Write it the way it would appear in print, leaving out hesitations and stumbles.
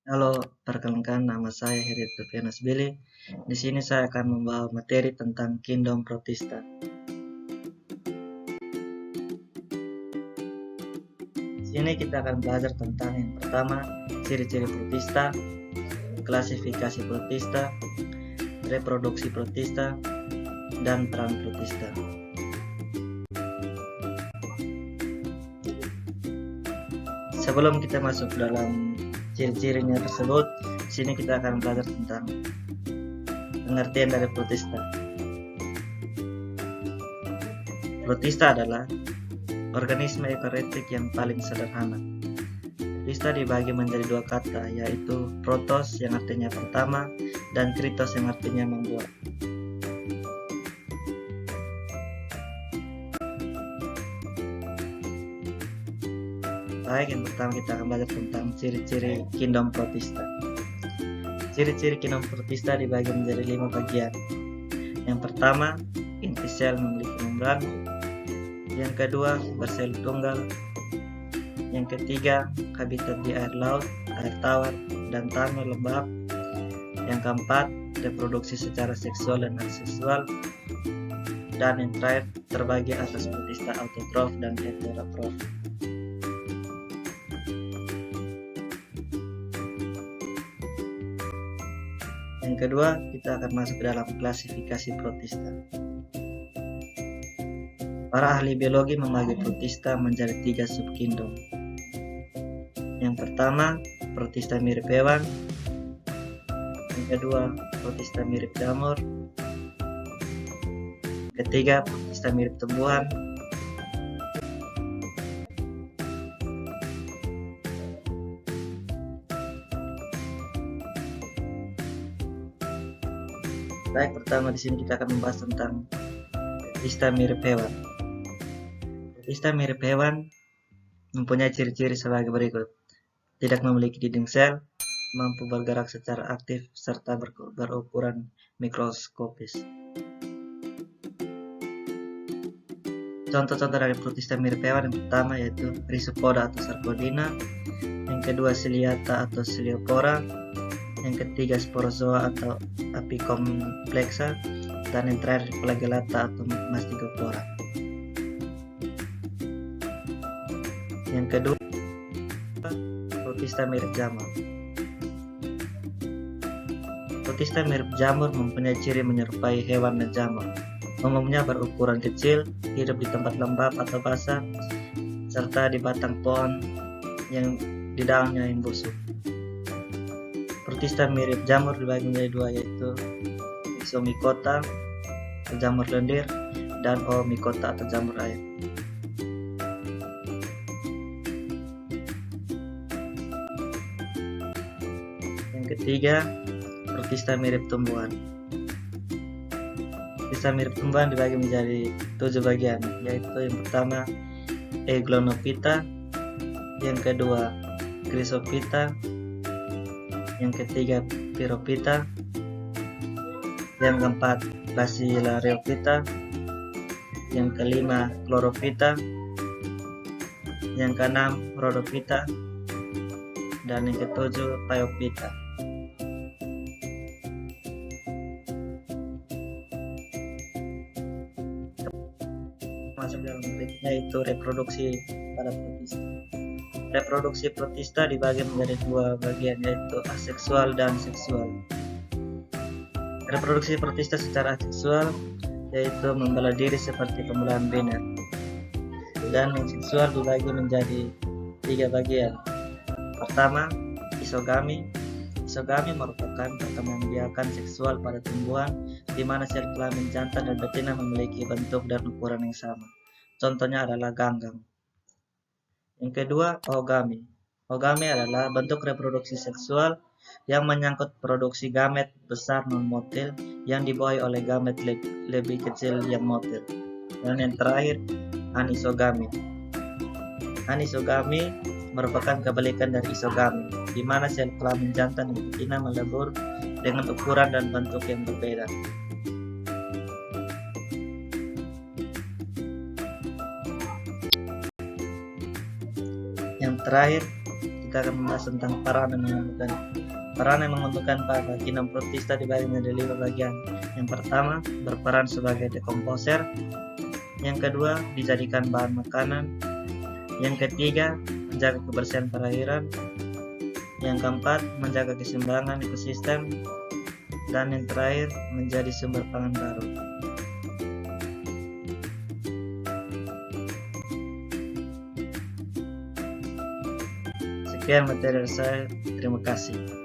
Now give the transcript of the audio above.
Halo, perkenalkan nama saya Heri Tufianus Billy. Di sini saya akan membawa materi tentang Kingdom Protista. Di sini kita akan belajar tentang yang pertama, ciri-ciri protista, klasifikasi protista, reproduksi protista, dan peran protista. Sebelum kita masuk dalam ciri-cirinya tersebut, di sini kita akan belajar tentang pengertian dari protista. Protista adalah organisme eukariotik yang paling sederhana. Protista dibagi menjadi dua kata, yaitu protos yang artinya pertama dan kritos yang artinya membuat. Baik, yang pertama kita akan belajar tentang ciri-ciri Kingdom Protista. Ciri-ciri Kingdom Protista dibagi menjadi 5 bagian. Yang pertama, inti sel memiliki membran. Yang kedua, bersel tunggal. Yang ketiga, habitat di air laut, air tawar, dan tanah lembab. Yang keempat, reproduksi secara seksual dan aseksual. Dan yang terakhir, terbagi atas protista autotrof dan heterotrof. Yang kedua, kita akan masuk ke dalam klasifikasi protista. Para ahli biologi membagi protista menjadi 3 subkingdom. Yang pertama, protista mirip hewan. Yang kedua, protista mirip jamur. Ketiga, protista mirip tumbuhan. Baik, pertama di sini kita akan membahas tentang protista mirip hewan. Protista mirip hewan mempunyai ciri-ciri sebagai berikut. Tidak memiliki dinding sel, mampu bergerak secara aktif, serta berukuran mikroskopis. Contoh-contoh dari protista mirip hewan yang pertama yaitu Rhizopoda atau Sarcodina, yang kedua Ciliata atau Ciliopora, yang ketiga Sporozoa atau Apicomplexa, dan yang terakhir Flagellata atau Mastigopora. Yang kedua, protista mirip jamur. Protista mirip jamur mempunyai ciri menyerupai hewan dan jamur. Umumnya berukuran kecil, hidup di tempat lembab atau basah, serta di batang pohon yang di daunnya yang busuk. Protista mirip jamur dibagi menjadi dua, yaitu Ixomycota atau jamur lendir dan Oomycota atau jamur air. Yang ketiga, protista mirip tumbuhan. Protista mirip tumbuhan dibagi menjadi 7 bagian, yaitu yang pertama Eglonophyta, yang kedua Chrysophyta, yang ketiga Pyrophyta, yang keempat Basilarhiophyta, yang kelima Chlorophyta, yang keenam Rhodophyta, dan yang ketujuh Phaeophyta. Masuk dalam berikutnya yaitu reproduksi pada protista. Reproduksi protista dibagi menjadi 2 bagian, yaitu aseksual dan seksual. Reproduksi protista secara aseksual yaitu membelah diri seperti pembelahan biner. Dan yang seksual dibagi menjadi 3 bagian. Pertama, isogami. Isogami merupakan perkembangan biakan seksual pada tumbuhan di mana sel kelamin jantan dan betina memiliki bentuk dan ukuran yang sama. Contohnya adalah ganggang. Yang kedua, oogami. Oogami adalah bentuk reproduksi seksual yang menyangkut produksi gamet besar non-motil yang dibawahi oleh gamet lebih kecil yang motil. Dan yang terakhir, anisogami. Anisogami merupakan kebalikan dari isogami, di mana sel kelamin jantan dan betina melebur dengan ukuran dan bentuk yang berbeda. Yang terakhir, kita akan membahas tentang peranan yang menentukan pada genome protista dibagi menjadi 5 bagian. Yang pertama, berperan sebagai dekomposer. Yang kedua, dijadikan bahan makanan. Yang ketiga, menjaga kebersihan perairan. Yang keempat, menjaga keseimbangan ekosistem. Dan yang terakhir, menjadi sumber pangan baru. Sekian materi dari saya. Terima kasih.